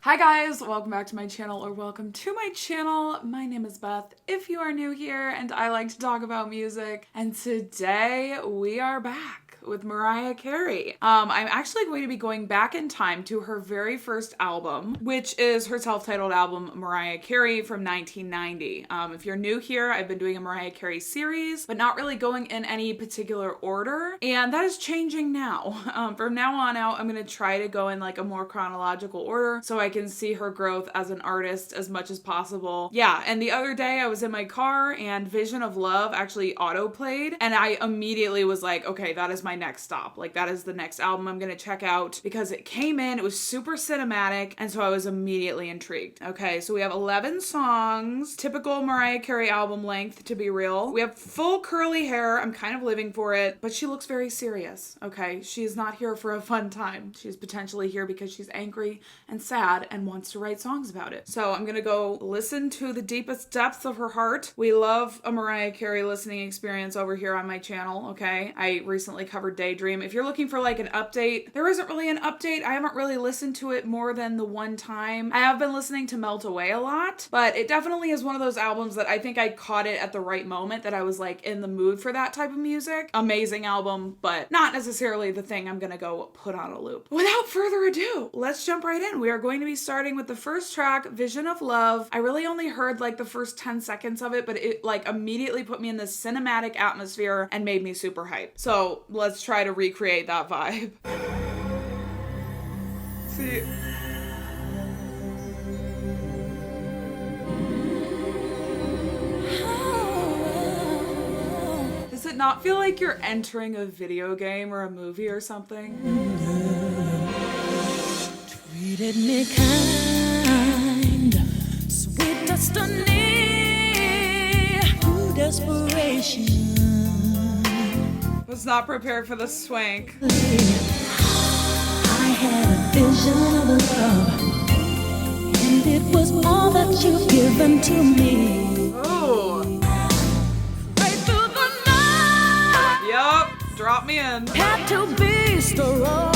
Hi guys, welcome back to my channel, or welcome to my channel. My name is Beth, if you are new here, and I like to talk about music. And today we are back with Mariah Carey. I'm actually going to be going back in time to her very first album, which is her self-titled album, Mariah Carey, from 1990. If you're new here, I've been doing a Mariah Carey series, but not really going in any particular order, and that is changing now. From now on out, I'm going to try to go in like a more chronological order so I can see her growth as an artist as much as possible. Yeah, and the other day I was in my car and Vision of Love actually auto-played, and I immediately was like, okay, that is my next stop. Like, that is the next album I'm gonna check out, because it came in, it was super cinematic, and so I was immediately intrigued. Okay, so we have 11 songs, typical Mariah Carey album length, to be real. We have full curly hair. I'm kind of living for it, but she looks very serious. Okay, she is not here for a fun time. She's potentially here because she's angry and sad and wants to write songs about it. So I'm gonna go listen to the deepest depths of her heart. We love a Mariah Carey listening experience over here on my channel, okay? I recently covered Daydream. If you're looking for like an update, there isn't really an update. I haven't really listened to it more than the one time. I have been listening to Melt Away a lot, but it definitely is one of those albums that I think I caught it at the right moment, that I was like in the mood for that type of music. Amazing album, but not necessarily the thing I'm gonna go put on a loop. Without further ado, let's jump right in. We are going to be starting with the first track, Vision of Love. I really only heard like the first 10 seconds of it, but it like immediately put me in this cinematic atmosphere and made me super hyped. So let's try to recreate that vibe. See? Does it not feel like you're entering a video game or a movie or something? Treated me kind, sweet destiny, desperation. Was not prepared for the swank. I had a vision of love, and it was all that you've given to me. Oh. Right through the night. Yup. Drop me in. Had to be strong,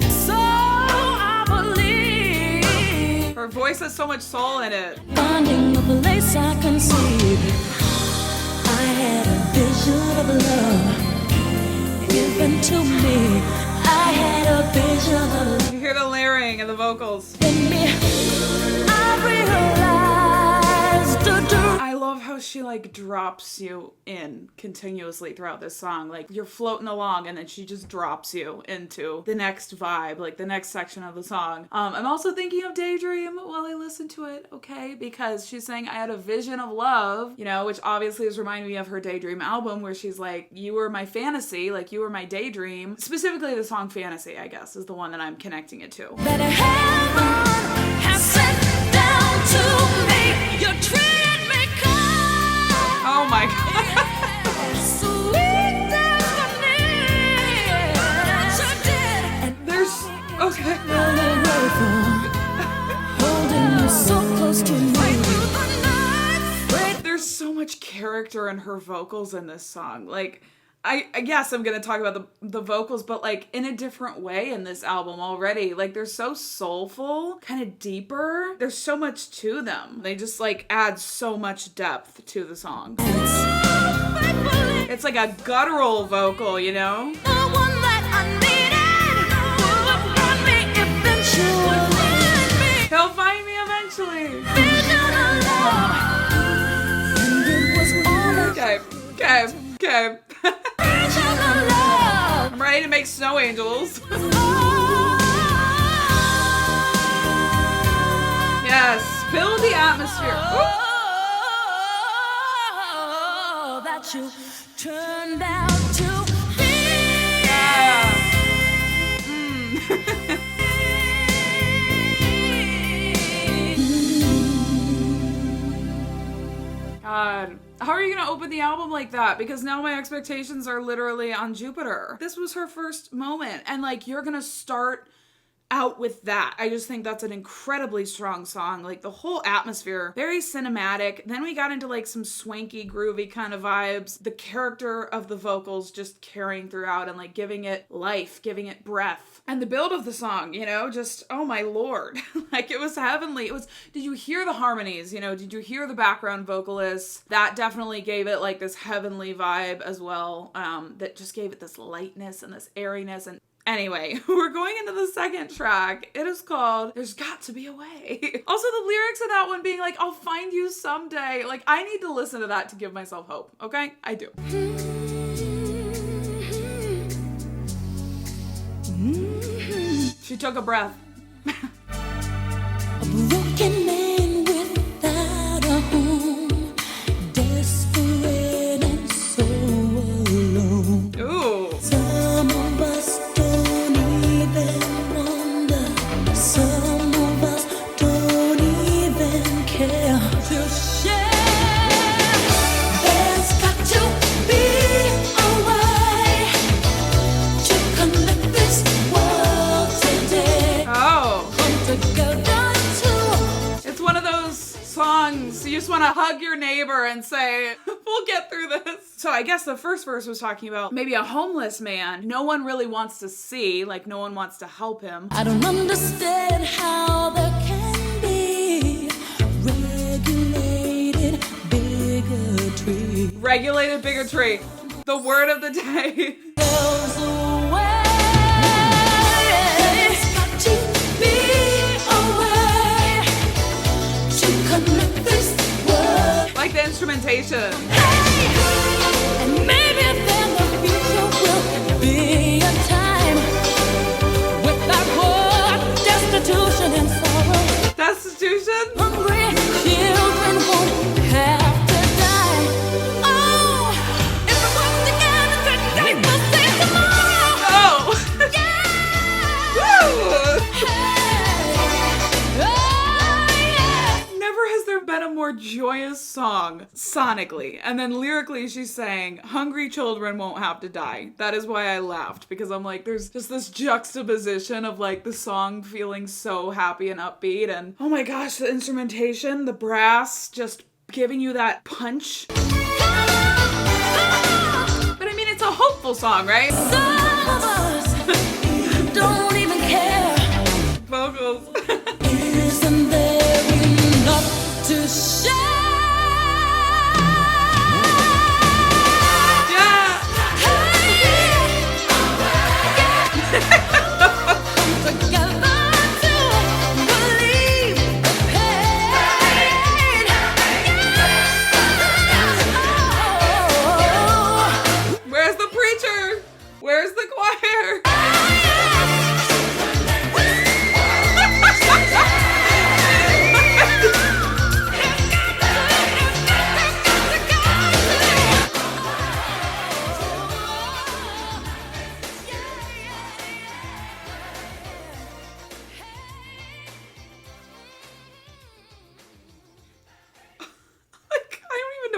so I believe. Her voice has so much soul in it. Finding the place I conceived. I had a vision of love given to me. I had a vision of love. You hear the layering and the vocals. In me, I realized I love how she like drops you in continuously throughout this song. Like, you're floating along and then she just drops you into the next vibe, like the next section of the song. I'm also thinking of Daydream while I listen to it, okay? Because she's saying I had a vision of love, you know, which obviously is reminding me of her Daydream album, where she's like, you were my fantasy, like you were my daydream. Specifically the song Fantasy, I guess, is the one that I'm connecting it to. that heaven has sent down to me. You treated me kind. Oh my god. Sweet destiny. You did. And There's okay. really grateful. Holding you so close to me. Right through the night. There's so much character in her vocals in this song. Like, I guess I'm gonna talk about the vocals, but like in a different way in this album already. Like, they're so soulful, kind of deeper. There's so much to them. They just like add so much depth to the song. It's like a guttural vocal, you know? The one that I needed would find me eventually. He'll find me eventually. Vision of love. And it was all that Okay. vision of love. I'm ready to make snow angels. Yes, build the atmosphere. Woo. Oh, that you turned out to be. Yeah. God. How are you gonna open the album like that? Because now my expectations are literally on Jupiter. This was her first moment, and like, you're gonna start out with that. I just think that's an incredibly strong song. Like the whole atmosphere, very cinematic. Then we got into like some swanky, groovy kind of vibes. The character of the vocals just carrying throughout and like giving it life, giving it breath. And the build of the song, you know, just, oh my Lord. Like it was heavenly. Did you hear the harmonies? You know, did you hear the background vocalists? That definitely gave it like this heavenly vibe as well. That just gave it this lightness and this airiness. And anyway, we're going into the second track. It is called There's Got to Be a Way. Also, the lyrics of that one being like, I'll find you someday. Like, I need to listen to that to give myself hope, okay? I do. She took a breath. A broken man without a home, desperate and so alone. Ooh. Some of us don't even wonder. Some of us don't even care to share. There's got to be a way to connect this world today. Oh. Come together to. It's one of those songs you just want to hug your neighbor and say, we'll get through this. So I guess the first verse was talking about maybe a homeless man no one really wants to see, like no one wants to help him. I don't understand how there can be regulated bigotry. Regulated bigotry. The word of the day. Goes away. There's got to be a way to connect this world. Like the instrumentation. Hey! And maybe then the future will be a time without war, destitution and sorrow. Destitution? Hungry children won't have to die. Oh, if we work together today, we'll save tomorrow. Oh! Yeah! Woo! Hey! Oh, yeah! Never has there been a more joyous song, sonically. And then lyrically she's saying, hungry children won't have to die. That is why I laughed, because I'm like, there's just this juxtaposition of like the song feeling so happy and upbeat, and oh my gosh, the instrumentation, the brass, just giving you that punch. But I mean, it's a hopeful song, right? Some of us don't even care. Vocals. Isn't there enough to share? Yeah. Together to believe the pain. Where's the preacher? Where's the choir?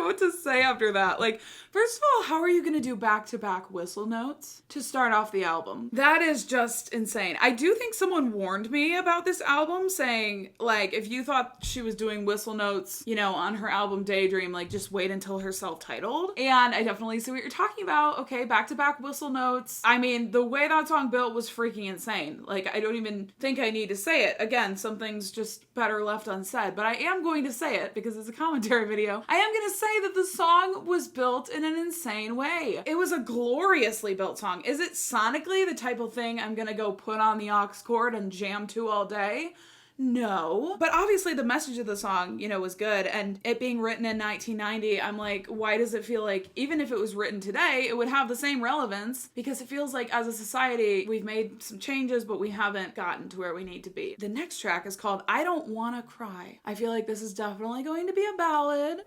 What to say after that. Like, first of all, how are you gonna do back-to-back whistle notes to start off the album? That is just insane. I do think someone warned me about this album, saying, like, if you thought she was doing whistle notes, you know, on her album Daydream, like, just wait until her self-titled. And I definitely see what you're talking about. Okay, back-to-back whistle notes. I mean, the way that song built was freaking insane. Like, I don't even think I need to say it. Again, some things just better left unsaid, but I am going to say it because it's a commentary video. I am gonna say that the song was built in an insane way. It was a gloriously built song. Is it sonically the type of thing I'm gonna go put on the aux cord and jam to all day? No. But obviously the message of the song, you know, was good. And it being written in 1990, I'm like, why does it feel like, even if it was written today, it would have the same relevance? Because it feels like as a society, we've made some changes, but we haven't gotten to where we need to be. The next track is called I Don't Wanna Cry. I feel like this is definitely going to be a ballad.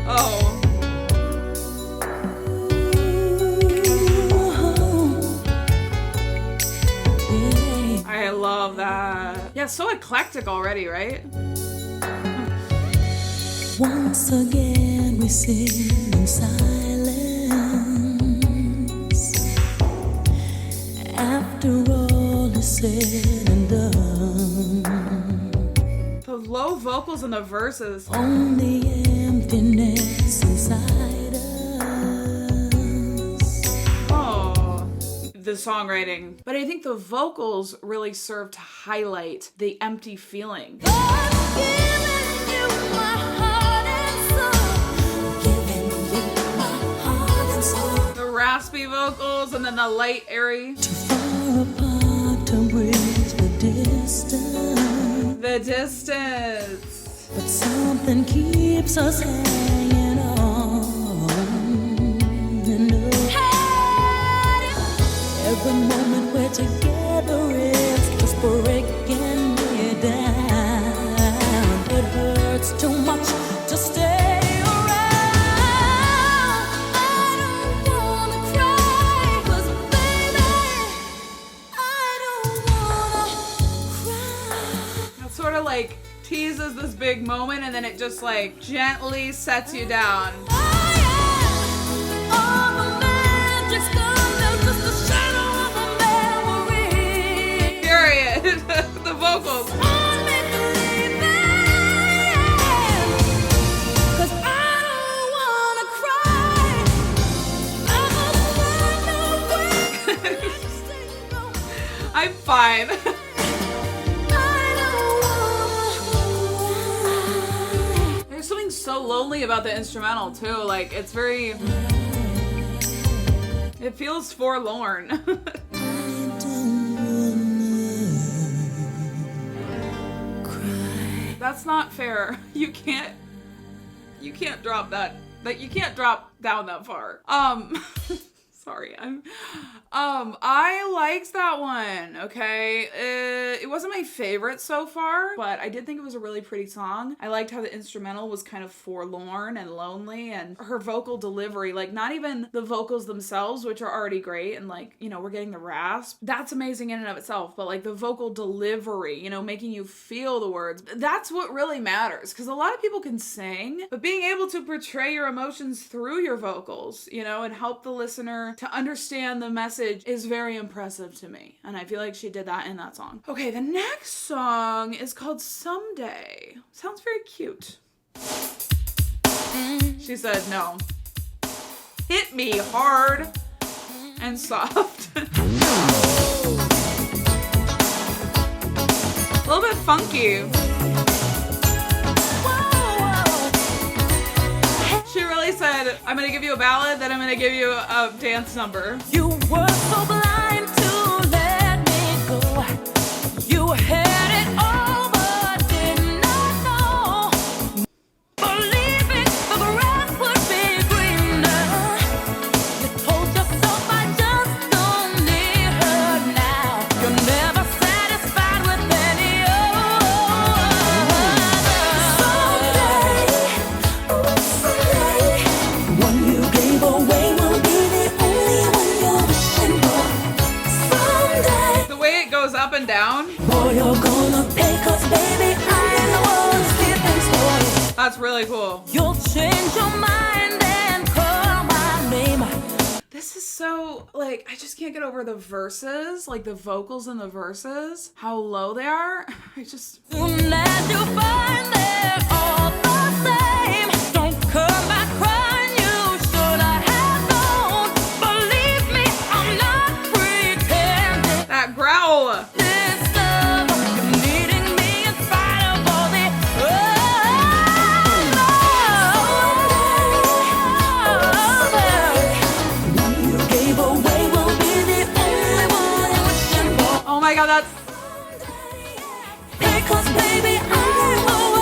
Oh. I love that. Yeah, so eclectic already, right? Once again we sing in silence. vocals in the verses. Only emptiness inside us. Oh, the songwriting. But I think the vocals really serve to highlight the empty feeling. I've given you my heart and soul. Giving you my heart and soul. The raspy vocals and then the light, airy. Too far apart to bridge the distance. The distance. But something keeps us hanging on. And every moment we're together is just breaking me down. It hurts too much to stay around. I don't wanna cry, 'cause baby, I don't wanna cry. It sort of like teases this big moment and then it just like gently sets you down. All the magic's gone, there's just a shadow of a memory. Period. The vocals. I'll make believe it, 'cause I don't wanna cry. I must find a way. I'm fine. There's something so lonely about the instrumental too. Like it's very, it feels forlorn. That's not fair. You can't drop that. Like you can't drop down that far. Sorry, I liked that one, okay? It wasn't my favorite so far, but I did think it was a really pretty song. I liked how the instrumental was kind of forlorn and lonely, and her vocal delivery, like not even the vocals themselves, which are already great, and like, you know, we're getting the rasp. That's amazing in and of itself, but like the vocal delivery, you know, making you feel the words, that's what really matters, because a lot of people can sing, but being able to portray your emotions through your vocals, you know, and help the listener to understand the message is very impressive to me. And I feel like she did that in that song. Okay, the next song is called Someday. Sounds very cute. She said no. Hit me hard and soft. A little bit funky. She really said, I'm gonna give you a ballad, then I'm gonna give you a dance number. You were so blind to let me go. You had it all, but did not know. Believing the grass would be greener. You told yourself I just don't need her now. You're never satisfied with any other. Someday, one you gave away will be the only one you're wishing for. Someday, The way it goes up and down, boy, you're gonna pay, 'cause baby, I'm the one keeping score. that's really cool. You'll change your mind and call my name. This is so, like, I just can't get over the verses, like the vocals in the verses, how low they are. I just, Soon as you find they're all the same, don't come back crying, you should have known. Believe me, I'm not pretending. that growl. This love, you're needing me in spite of all the one you gave away will be the only one you're wishing for. Oh my god, that's, Because baby, I'm the one.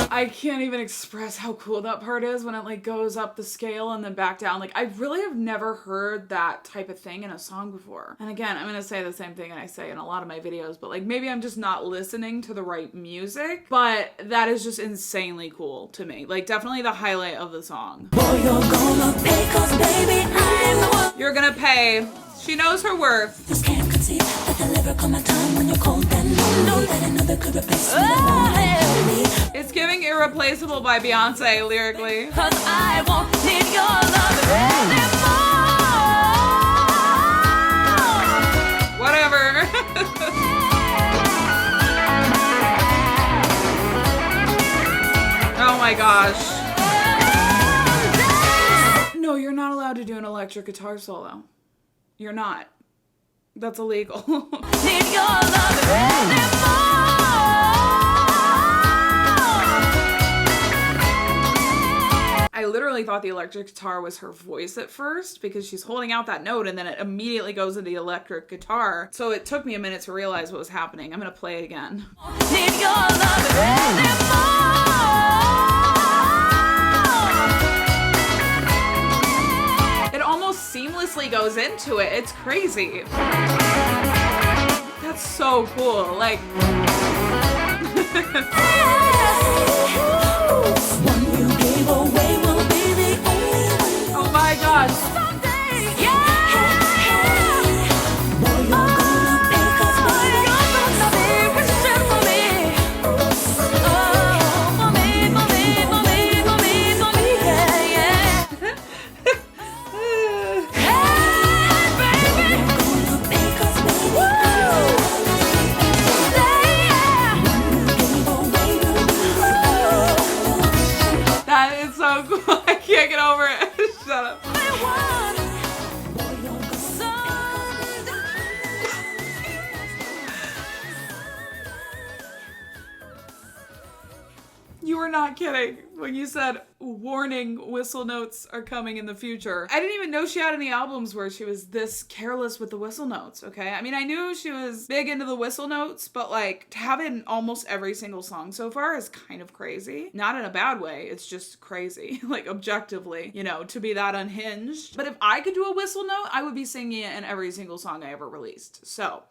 I can't even express how cool that part is when it like goes up the scale and then back down. Like I really have never heard that type of thing in a song before. And again, I'm gonna say the same thing I say in a lot of my videos, but like maybe I'm just not listening to the right music, but that is just insanely cool to me. Like definitely the highlight of the song. Boy, you're gonna pay, 'cause baby, I'm the one. You're gonna pay. She knows her worth. Just can't conceive that there'll ever come a time when you're cold and lonely, that another could replace me. It's giving Irreplaceable by Beyonce lyrically. 'Cause I won't need your love anymore. Whatever. Oh my gosh. No, you're not allowed to do an electric guitar solo. You're not. That's illegal. Need your love anymore. I literally thought the electric guitar was her voice at first because she's holding out that note and then it immediately goes into the electric guitar. So it took me a minute to realize what was happening. I'm gonna play it again. Need your love anymore. It almost seamlessly goes into it. It's crazy. That's so cool. Like, One you gave away will be the only one. oh my gosh. Someday, yeah. Boy, you're gonna make us better. You're gonna be Christian for me. Oh, for me, for me, for me, for me, for me, yeah, yeah. Hey, baby. You're gonna make us better. Woo. That is so cool. I can't get over it. Shut up. You were not kidding when you said, warning, whistle notes are coming in the future. I didn't even know she had any albums where she was this careless with the whistle notes, okay? I mean, I knew she was big into the whistle notes, but like to have it in almost every single song so far is kind of crazy. Not in a bad way, it's just crazy. Like objectively, you know, to be that unhinged. But if I could do a whistle note, I would be singing it in every single song I ever released. So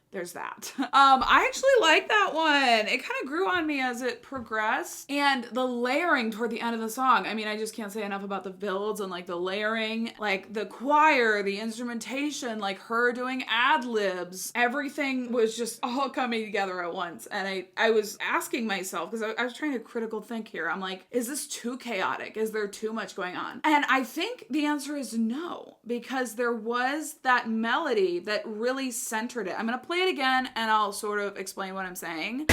there's that. I actually like that one. It kind of grew on me as it progressed. And the layering toward the end of the song. I mean, I just can't say enough about the builds and like the layering, like the choir, the instrumentation, like her doing ad-libs. Everything was just all coming together at once. And I was asking myself, because I was trying to critical think here. I'm like, is this too chaotic? Is there too much going on? And I think the answer is no, because there was that melody that really centered it. I'm going to play it again and I'll sort of explain what I'm saying.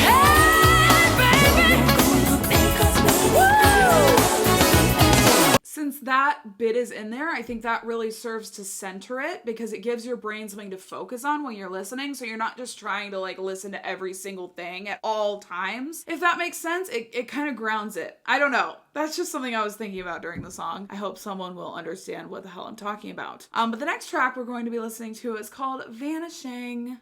Since that bit is in there, I think that really serves to center it because it gives your brain something to focus on when you're listening. So you're not just trying to like listen to every single thing at all times. If that makes sense, it kind of grounds it. I don't know. That's just something I was thinking about during the song. I hope someone will understand what the hell I'm talking about. But the next track we're going to be listening to is called Vanishing.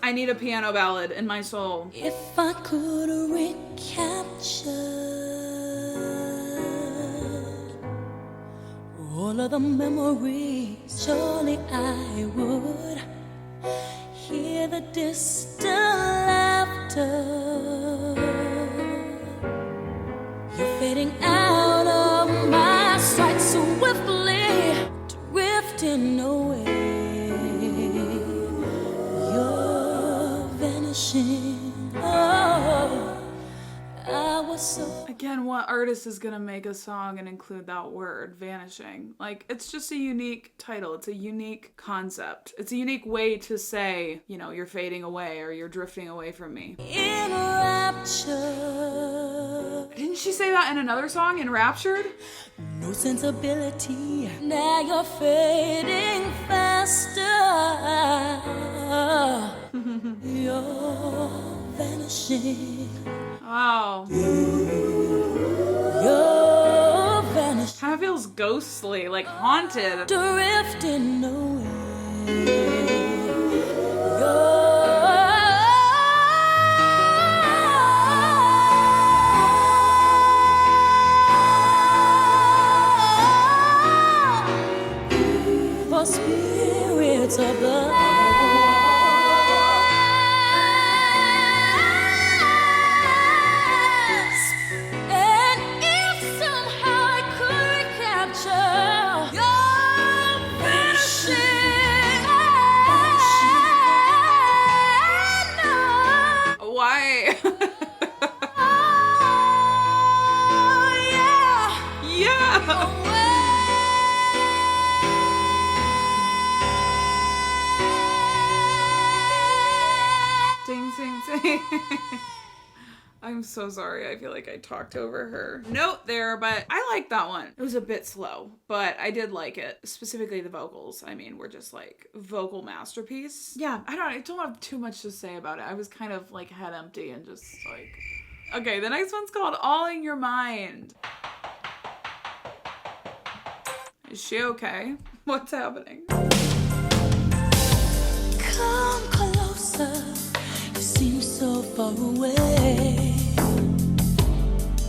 I need a piano ballad in my soul. If I could recapture all of the memories, surely I would hear the distant laughter. You're fading out of my sight swiftly, drifting away. Oh, I was so... Again, what artist is gonna make a song and include that word, vanishing? Like, it's just a unique title. It's a unique concept. It's a unique way to say, you know, you're fading away or you're drifting away from me. Enraptured. Didn't she say that in another song, Enraptured? No sensibility. Now you're fading faster. You're vanishing. Wow. You're vanishing. Kind of feels ghostly, like haunted. Drifting away. The spirits of the I'm so sorry. I feel like I talked over her note there, but I like that one. It was a bit slow, but I did like it. Specifically the vocals. I mean, were just like vocal masterpiece. Yeah, I don't have too much to say about it. I was kind of like head empty and just like... Okay, the next one's called All in Your Mind. Is she okay? What's happening? Come closer, you seem so far away.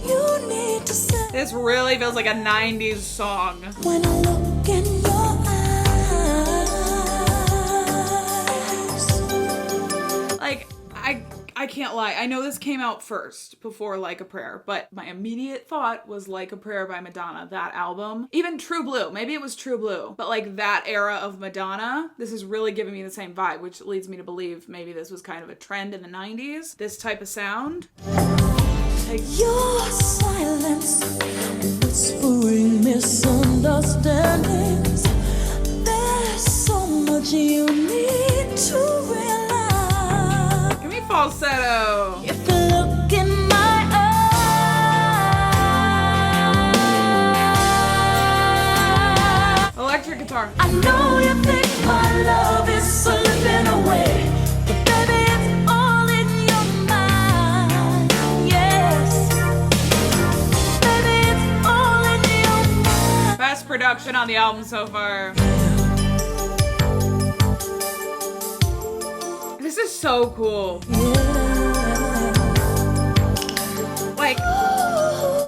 You need to say This really feels like a 90s song. when I look in your eyes. Like, I can't lie. I know this came out first before Like a Prayer, but my immediate thought was Like a Prayer by Madonna, that album. Even True Blue. Maybe it was True Blue. But like that era of Madonna, this is really giving me the same vibe, which leads me to believe maybe this was kind of a trend in the 90s. This type of sound. Like, Your silence, whispering misunderstandings. There's so much you need to realize. give me falsetto. If you look in my eyes, Electric guitar. I know you think my love is slipping away, but baby, it's all in your mind. Yes, baby, it's all in your mind. Best production on the album so far. This is so cool. Like,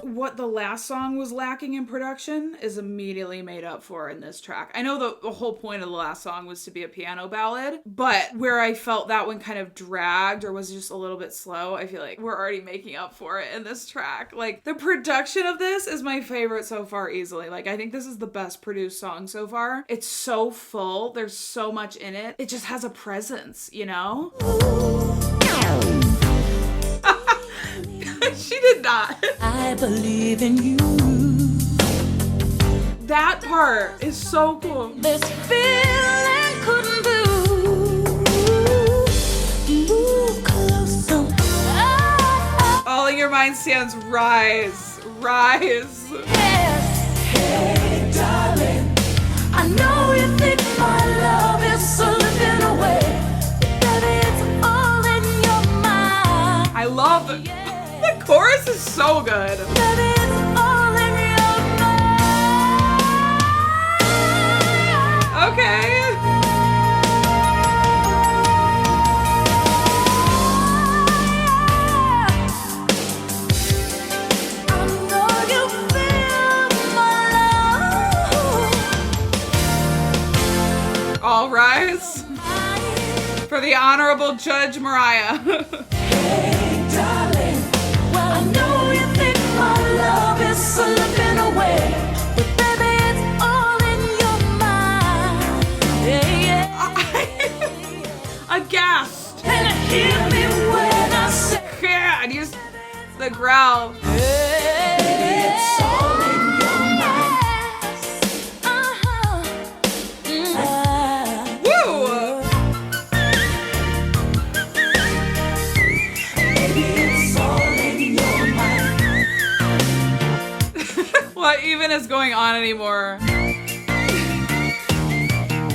what the last song was lacking in production is immediately made up for in this track. I know the whole point of the last song was to be a piano ballad, but where I felt that one kind of dragged or was just a little bit slow, I feel like we're already making up for it in this track. Like, the production of this is my favorite so far easily. Like, I think this is the best produced song so far. It's so full. There's so much in it. It just has a presence, you know? She did not. I believe in you. That part is so cool. This feeling couldn't do. Move closer. All in Your Mind stands rise. Rise. Yes. Hey, darling. I know you think my love is slipping away, but baby, it's all in your mind. I love it. The chorus is so good. Baby, it's all in your mind. Okay. I know you feel my love. All rise for the Honorable Judge Mariah. Hey, darling. Well, I know you think my love is slipping away, but baby, it's all in your mind. Yeah, yeah. Aghast. And hear me when I say, Yeah, and use the growl. baby, it's all in your mind. Woo! Baby, it's all in your mind. What even is going on anymore?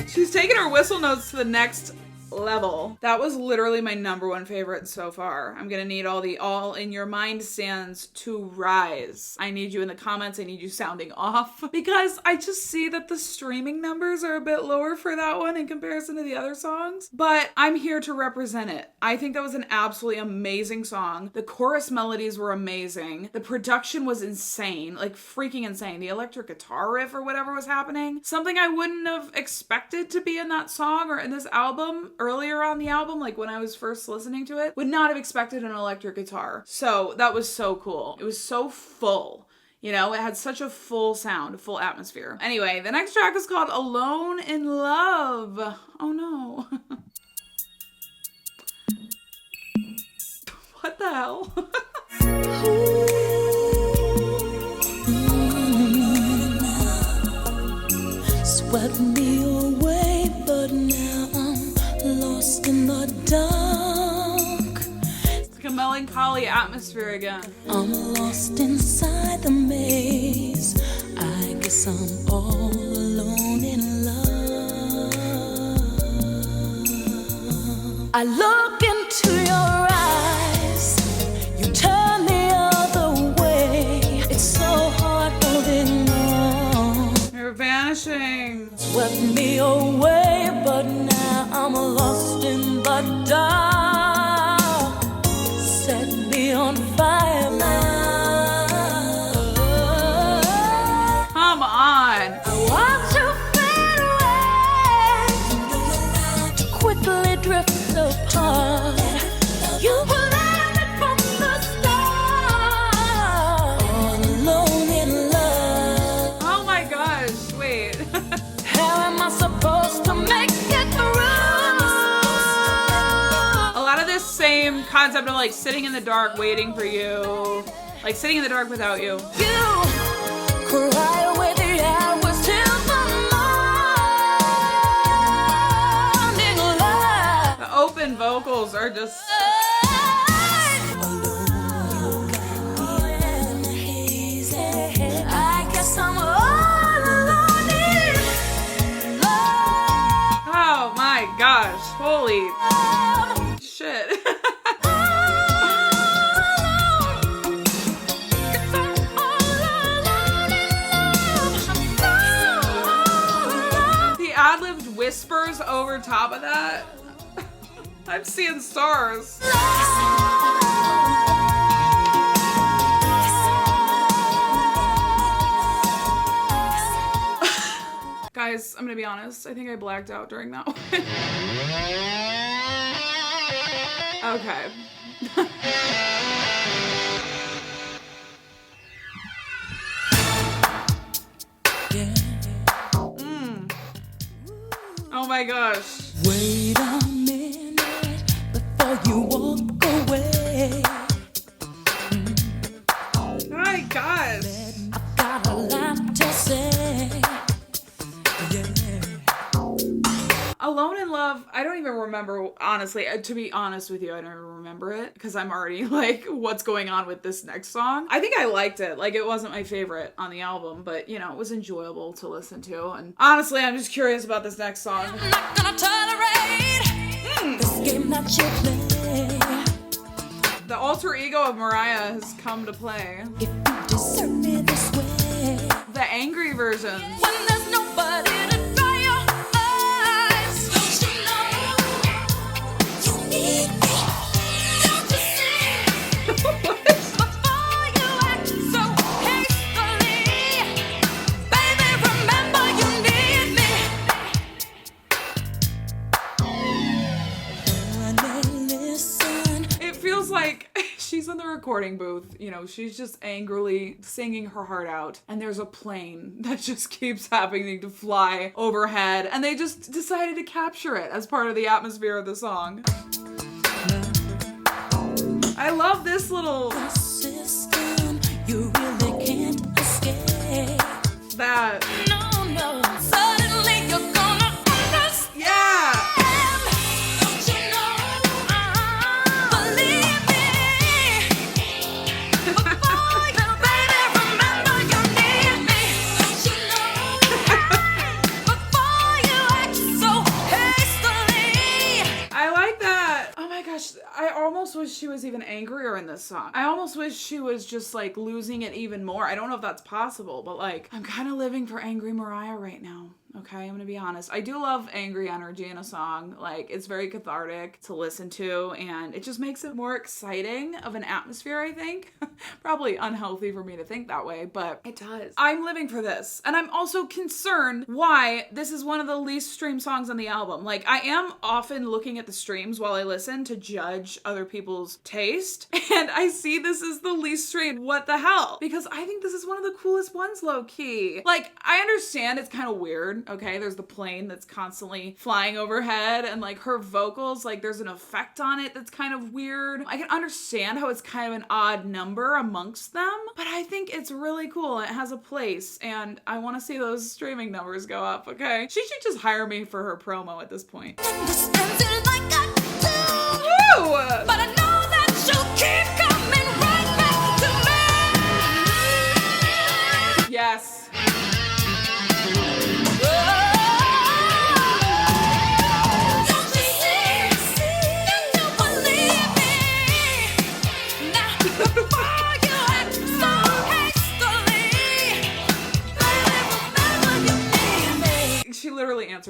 She's taking her whistle notes to the next level. That was literally my number one favorite so far. I'm gonna need all the All in Your Mind stands to rise. I need you in the comments. I need you sounding off because I just see that the streaming numbers are a bit lower for that one in comparison to the other songs, but I'm here to represent it. I think that was an absolutely amazing song. The chorus melodies were amazing. The production was insane, like freaking insane. The electric guitar riff or whatever was happening, something I wouldn't have expected to be in that song or in this album earlier on the album, like when I was first listening to it, would not have expected an electric guitar. So that was so cool. It was so full. You know, it had such a full sound, a full atmosphere. Anyway, the next track is called Alone in Love. Oh no. What the hell? Swept me away, but now I'm lost in the dark. melancholy atmosphere again. I'm lost inside the maze. I guess I'm all alone in love. I look into your eyes. You turn the other way. It's so hard holding on. You're vanishing. Swept me away, but now I'm lost in the dark. Set me on fire now. Come on. I watch you fade away, quickly drift apart. You planned it from the start. All alone in love. Oh my gosh, wait. How am I supposed to make it through? A lot of this same concept of like sitting in the dark waiting for you. Like sitting in the dark without you. You cry away the hours till the morning light. The open vocals are just I guess I'm all alone in love. oh my gosh. Holy shit. The ad-libbed whispers over top of that. I'm seeing stars. Guys, I'm gonna be honest. I think I blacked out during that one. Okay. Oh my gosh. Wait a minute before you walk away. Oh my gosh. I've got a lot to say. Yeah. Alone in Love, I don't even remember, honestly. To be honest with you, I don't even remember it because I'm already like, what's going on with this next song? I think I liked it. Like, it wasn't my favorite on the album, but you know, it was enjoyable to listen to. And honestly, I'm just curious about this next song. I'm not gonna tolerate this game that you play. The alter ego of Mariah has come to play. If you desert me this way, The angry version. when there's nobody to dry your eyes, don't you know you need me? Don't you see? Before you act so hastily, baby, remember you need me. Honey, listen. It feels like she's in the recording booth, you know, she's just angrily singing her heart out, and there's a plane that just keeps happening to fly overhead, and they just decided to capture it as part of the atmosphere of the song. I love this little, System, you really can't escape. that, No, no, suddenly you're gonna understand. yeah! Don't you know? Believe me. Before you, baby, remember you need me. Don't you know? Before you act so hastily. I like that. Oh my gosh, I almost wish she was even angrier in this song. I almost wish she was just like losing it even more. I don't know if that's possible, but like, I'm kind of living for angry Mariah right now. Okay, I'm gonna be honest. I do love angry energy in a song. Like, it's very cathartic to listen to, and it just makes it more exciting of an atmosphere, I think. Probably unhealthy for me to think that way, but it does. I'm living for this. And I'm also concerned why this is one of the least streamed songs on the album. Like, I am often looking at the streams while I listen to judge other people's taste, and I see this is the least streamed. What the hell? Because I think this is one of the coolest ones, low key. Like, I understand it's kind of weird. Okay, there's the plane that's constantly flying overhead, and like her vocals, like there's an effect on it that's kind of weird. I can understand how it's kind of an odd number amongst them, but I think it's really cool. It has a place, and I want to see those streaming numbers go up, okay? She should just hire me for her promo at this point. Understands it like I do. Woo! But I know that you can't.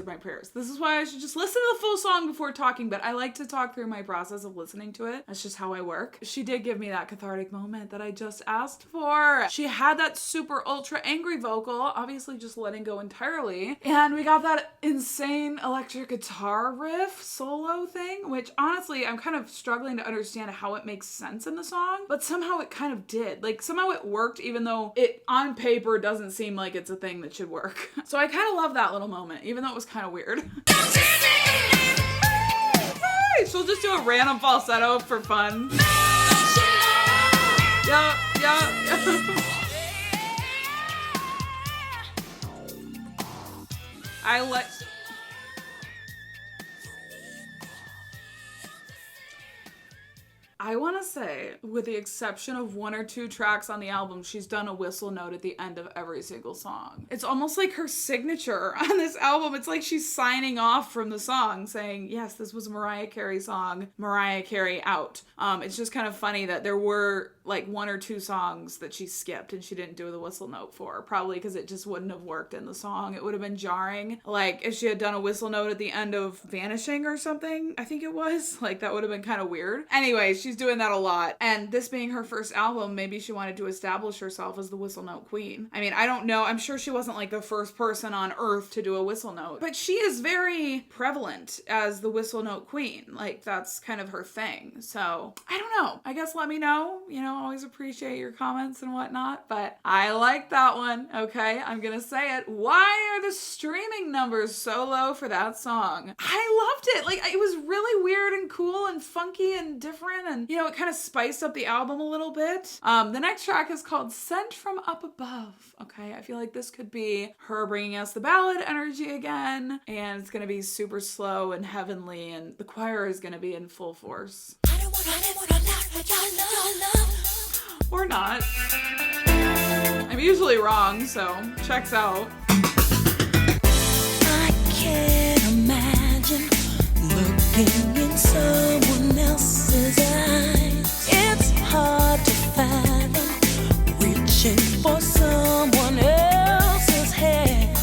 answered my prayers. This is why I should just listen to the full song before talking, but I like to talk through my process of listening to it. That's just how I work. She did give me that cathartic moment that I just asked for. She had that super ultra angry vocal, obviously just letting go entirely. And we got that insane electric guitar riff solo thing, which honestly, I'm kind of struggling to understand how it makes sense in the song, but somehow it kind of did. Like somehow it worked, even though it on paper doesn't seem like it's a thing that should work. So I kind of love that little moment, even though it was kind of weird. She'll just do a random falsetto for fun. Yup. I want to say, with the exception of 1 or 2 tracks on the album, she's done a whistle note at the end of every single song. It's almost like her signature on this album. It's like she's signing off from the song saying, yes, this was a Mariah Carey song, Mariah Carey out. It's just kind of funny that there were like 1 or 2 songs that she skipped and she didn't do the whistle note for, probably because it just wouldn't have worked in the song. It would have been jarring. Like if she had done a whistle note at the end of Vanishing or something, I think it was, like that would have been kind of weird. Anyway, she's doing that a lot. And this being her first album, maybe she wanted to establish herself as the whistle note queen. I mean, I don't know. I'm sure she wasn't like the first person on earth to do a whistle note, but she is very prevalent as the whistle note queen. Like that's kind of her thing. So I don't know. I guess let me know, always appreciate your comments and whatnot, but I like that one. Okay, I'm gonna say it. Why are the streaming numbers so low for that song? I loved it. Like it was really weird and cool and funky and different, and it kind of spiced up the album a little bit. The next track is called Sent From Up Above. Okay, I feel like this could be her bringing us the ballad energy again, and it's gonna be super slow and heavenly, and the choir is gonna be in full force. Or not. I'm usually wrong, so checks out. I can't imagine looking in someone else's eyes. It's hard to fathom reaching for someone else's hand.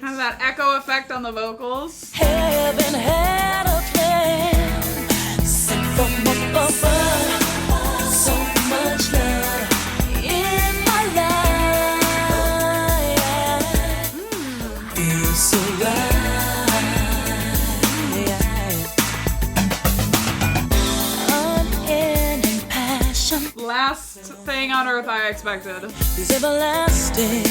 Kind of that echo effect on the vocals. Heaven had a plan sent from above. So much love in my life. Feels so right. Unending passion. Last thing on earth I expected. Is everlasting.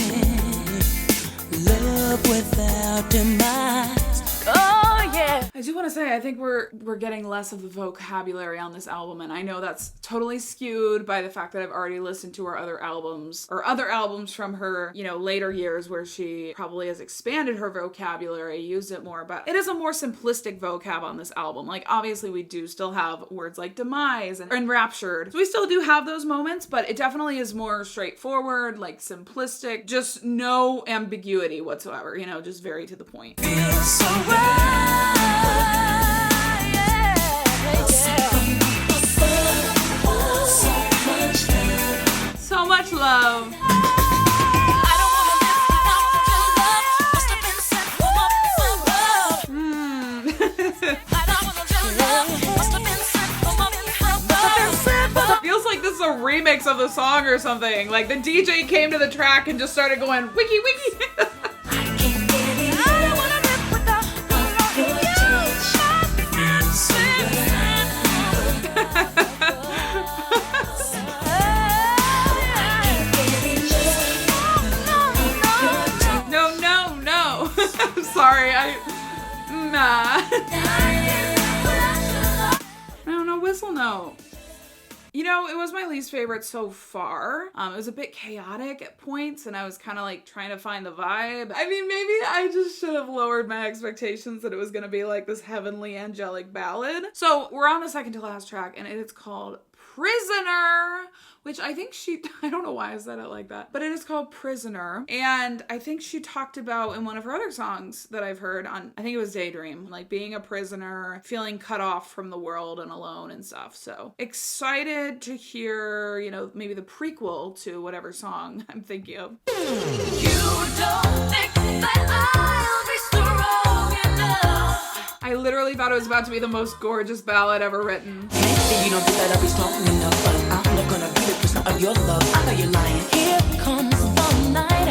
Love without demise. Oh yeah. I do want to say, I think we're getting less of the vocabulary on this album, and I know that's totally skewed by the fact that I've already listened to her other albums from her, later years where she probably has expanded her vocabulary, used it more, but it is a more simplistic vocab on this album. Like, obviously we do still have words like demise and enraptured. So we still do have those moments, but it definitely is more straightforward, like simplistic, just no ambiguity whatsoever, just very to the point. Feels so right. So much love. Feels like this is a remix of the song or something. Like the DJ came to the track and just started going wiki wiki. No. I'm sorry. Nah. No whistle note. It was my least favorite so far. It was a bit chaotic at points, and I was kind of like trying to find the vibe. I mean, maybe I just should have lowered my expectations that it was going to be like this heavenly angelic ballad. So we're on the second to last track, and it is called Prisoner, which I think I don't know why I said it like that, but it is called Prisoner. And I think she talked about in one of her other songs that I've heard on, I think it was Daydream, like being a prisoner, feeling cut off from the world and alone and stuff. So excited to hear, maybe the prequel to whatever song I'm thinking of. You don't think that I'll be strong enough. I literally thought it was about to be the most gorgeous ballad ever written. Maybe you don't think that I'll be strong enough, but I'm not gonna be the prisoner of your love. I know you're lying. Here comes the night.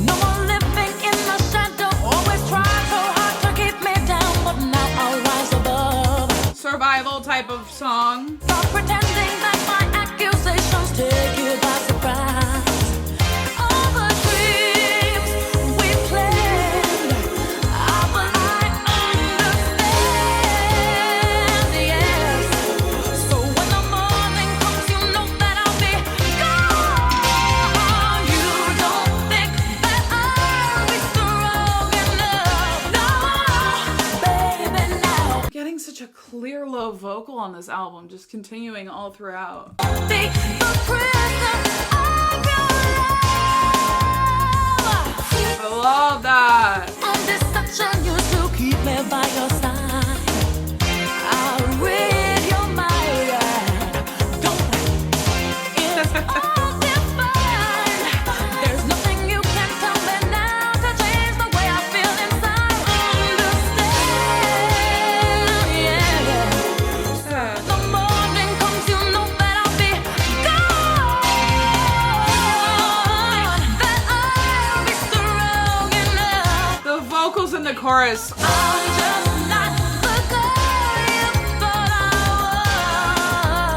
No more living in the shadow. Always try so hard to keep me down, but now I'll rise above. Survival type of song. Stop pretending that my accusations take you by surprise. All the dreams we planned, but I understand, yes. So when the morning comes, you know that I'll be gone. You don't think that I'll be strong enough, no, baby, now. Getting such a clear low vocal on this album, just continuing all throughout. Be the prisoner of your love. I love that. And deception used to keep me by your side. I'll read your mind. Don't it's all divine. There's nothing you can tell me now to change the way I feel inside. Understand, yeah. The morning comes, you know that I'll be gone. That I'll be strong enough. The vocals in the chorus. I'm just not the girl you thought I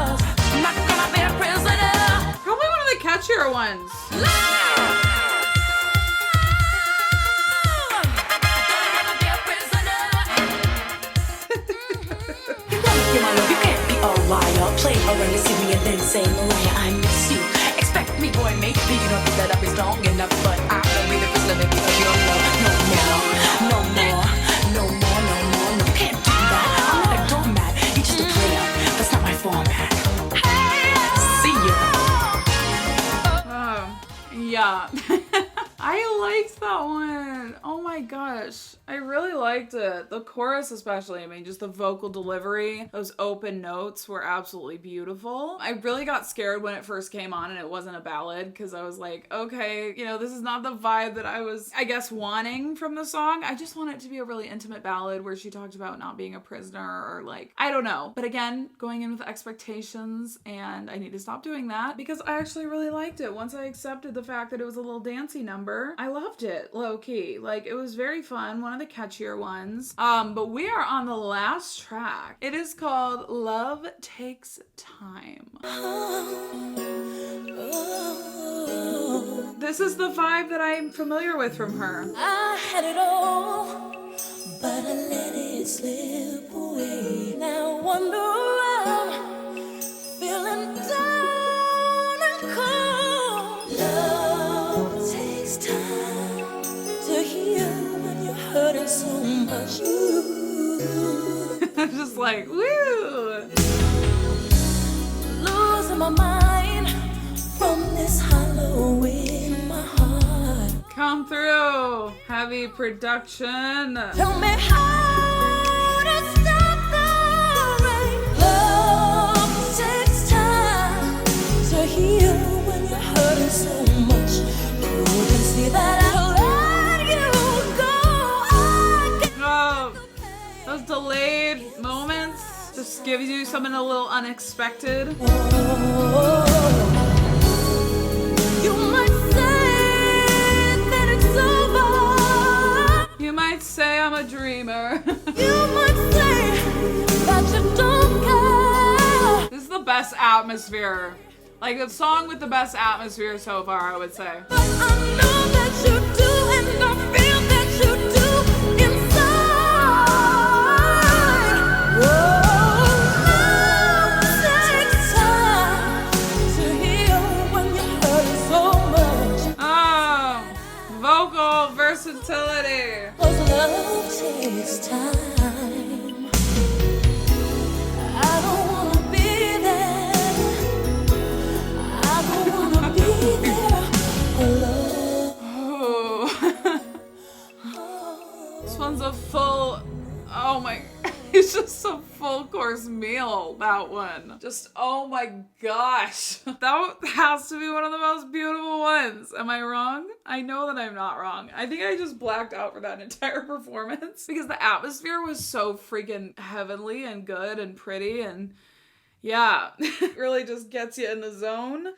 was. Not gonna be a prisoner. Probably one of the catchier ones. Gonna be a prisoner. You wanna feel my love, you can't be a liar. Play around to see me and then say, Mariah, I miss you. Expect me, boy, maybe you don't think that I'll be strong enough, but I'm gonna be the prisoner of your love. No more, no more, no more, no more, no. You can't do that. I'm not a doormat. You're just a player. That's not my format. See ya. Oh, yeah. I liked that one. Oh my gosh. I really liked it. The chorus especially, I mean, just the vocal delivery, those open notes were absolutely beautiful. I really got scared when it first came on and it wasn't a ballad because I was like, okay, you know, this is not the vibe that I was, I guess, wanting from the song. I just want it to be a really intimate ballad where she talked about not being a prisoner or like, I don't know. But again, going in with expectations, and I need to stop doing that because I actually really liked it. Once I accepted the fact that it was a little dancey number, I loved it, low key. Like, it was very fun, one of the catchier ones. But we are on the last track. It is called Love Takes Time. This is the vibe that I'm familiar with from her. I had it all, but I let it slip away. Now wander around, feeling down and cold. Love takes time to heal when you're hurting so much. I'm just like, woo! Losing my mind from this hollow in my heart. Come through. Heavy production. Tell me how to stop the rain. Love takes time to heal when you're hurting so much. You can see that I'll let you go. Oh, those delayed moments just gives you something a little unexpected. You might say that it's over. You might say I'm a dreamer. You might say that you don't care. This is the best atmosphere. Like, the song with the best atmosphere so far, I would say. But I know that you do, and I feel that you do inside. Love takes time to heal when you're hurting so much. Oh, vocal versatility. 'Cause love takes time. I don't wanna be there. I don't wanna be there alone. It's just a full course meal, that one. Just, oh my gosh. That has to be one of the most beautiful ones. Am I wrong? I know that I'm not wrong. I think I just blacked out for that entire performance because the atmosphere was so freaking heavenly and good and pretty, and yeah, it really just gets you in the zone.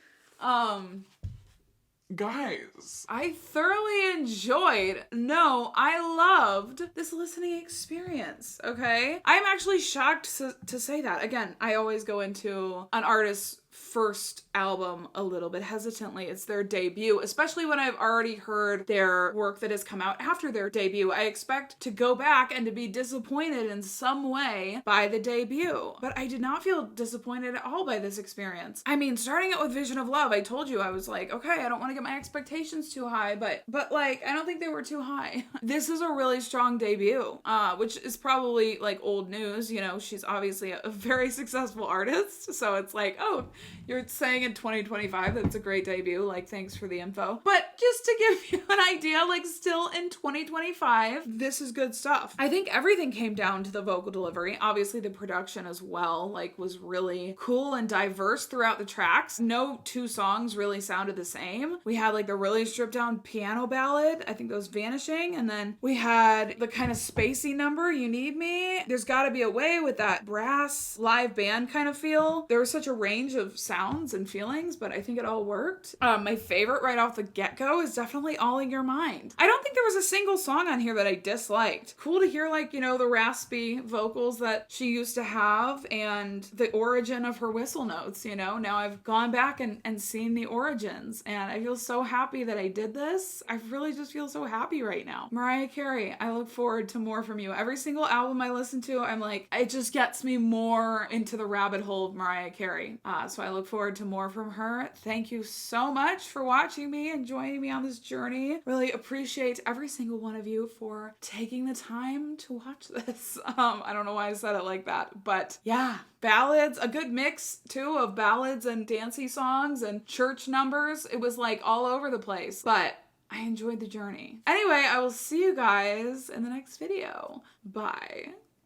Guys, I thoroughly enjoyed, no, I loved this listening experience, okay? I'm actually shocked to say that. Again, I always go into an artist's first album a little bit hesitantly. It's their debut, especially when I've already heard their work that has come out after their debut. I expect to go back and to be disappointed in some way by the debut. But I did not feel disappointed at all by this experience. I mean, starting out with Vision of Love, I told you I was like, okay, I don't want to get my expectations too high, but like, I don't think they were too high. This is a really strong debut, which is probably like old news. You know, she's obviously a very successful artist. So it's like, oh, you're saying in 2025 that's a great debut, like, thanks for the info. But just to give you an idea, like, still in 2025, this is good stuff. I think everything came down to the vocal delivery. Obviously the production as well, like, was really cool and diverse throughout the tracks. No two songs really sounded the same. We had like the really stripped down piano ballad, I think that was Vanishing, and then we had the kind of spacey number, You Need Me. There's Gotta Be a Way with that brass live band kind of feel. There was such a range of sounds and feelings, but I think it all worked. My favorite right off the get-go is definitely All in Your Mind. I don't think there was a single song on here that I disliked. Cool to hear, like, you know, the raspy vocals that she used to have and the origin of her whistle notes, you know. Now I've gone back and seen the origins, and I feel so happy that I did this. I really just feel so happy right now. Mariah Carey, I look forward to more from you. Every single album I listen to, I'm like, it just gets me more into the rabbit hole of Mariah Carey. So I look forward to more from her. Thank you so much for watching me and joining me on this journey. Really appreciate every single one of you for taking the time to watch this. I don't know why I said it like that, but yeah, ballads, a good mix too of ballads and dancey songs and church numbers. It was like all over the place, but I enjoyed the journey. Anyway, I will see you guys in the next video. Bye.